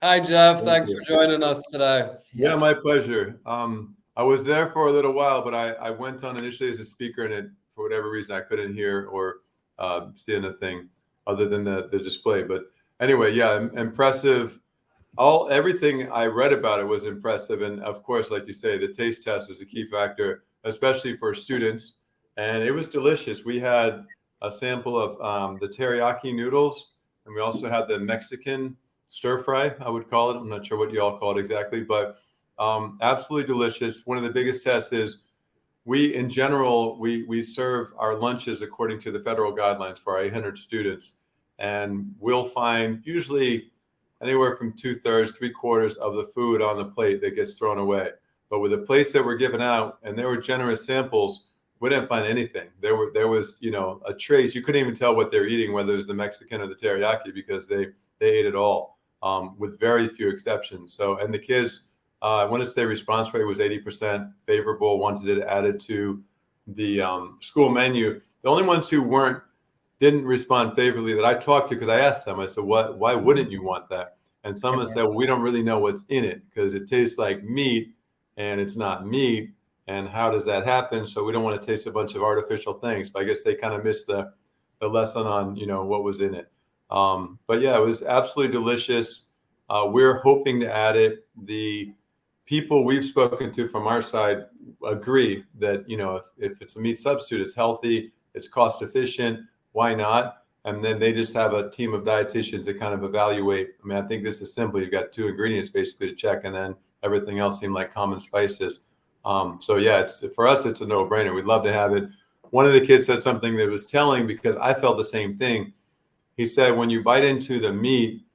Hi, Geoff. Thank Thanks you. for joining us today. Yeah, my pleasure. I was there for a little while, but I went on initially as a speaker, and for whatever reason I couldn't hear or see anything other than the display. But anyway, yeah, impressive. Everything I read about it was impressive, and of course, like you say, the taste test is a key factor, especially for students. And it was delicious. We had a sample of the teriyaki noodles, and we also had the Mexican stir fry, I would call it. I'm not sure what you all call it exactly, but absolutely delicious. One of the biggest tests is in general, we serve our lunches according to the federal guidelines for our 800 students, and we'll find usually anywhere from 2/3, 3/4 of the food on the plate that gets thrown away. But with the plates that were given out, and there were generous samples, we didn't find anything. There was a trace. You couldn't even tell what they're eating, whether it was the Mexican or the teriyaki, because they ate it all, with very few exceptions. So, and the kids, I want to say response rate was 80% favorable, wanted it added to the school menu. The only ones who didn't respond favorably that I talked to, because I asked them, I said, why wouldn't you want that? And someone said, well, we don't really know what's in it because it tastes like meat and it's not meat. And how does that happen? So we don't want to taste a bunch of artificial things. But I guess they kind of missed the lesson on, what was in it. But yeah, it was absolutely delicious. We're hoping to add it. The people we've spoken to from our side agree that, if it's a meat substitute, it's healthy, it's cost efficient, why not? And then they just have a team of dietitians that kind of evaluate. I mean, I think this is simple. You've got 2 ingredients basically to check, and then everything else seemed like common spices. So yeah, for us, it's a no-brainer. We'd love to have it. One of the kids said something that was telling, because I felt the same thing. He said, when you bite into the meat,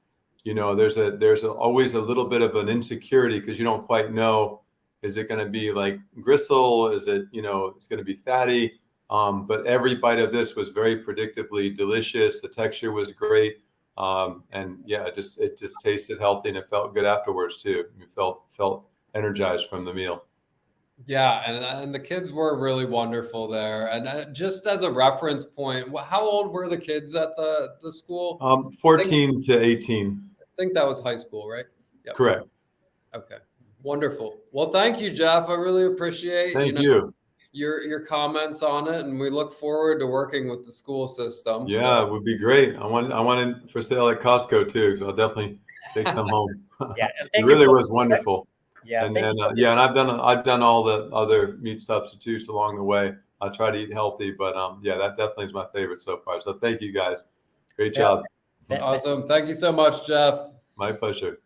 there's always a little bit of an insecurity because you don't quite know, is it going to be like gristle? Is it, it's going to be fatty? But every bite of this was very predictably delicious. The texture was great. And yeah, it just tasted healthy, and it felt good afterwards too. You felt energized from the meal. Yeah, and the kids were really wonderful there. And just as a reference point, how old were the kids at the school? 14 to 18. I think that was high school, right? Yep. Correct. Okay. Wonderful. Well, thank you, Geoff. I really appreciate Thank you. your comments on it, and we look forward to working with the school system. Yeah, it would be great. I want it for sale at Costco too, so I'll definitely take some home. Yeah, It really was wonderful. Yeah, and and I've done all the other meat substitutes along the way. I try to eat healthy, but yeah, that definitely is my favorite so far. So thank you guys. Great job. Awesome. Thank you so much, Geoff. My pleasure.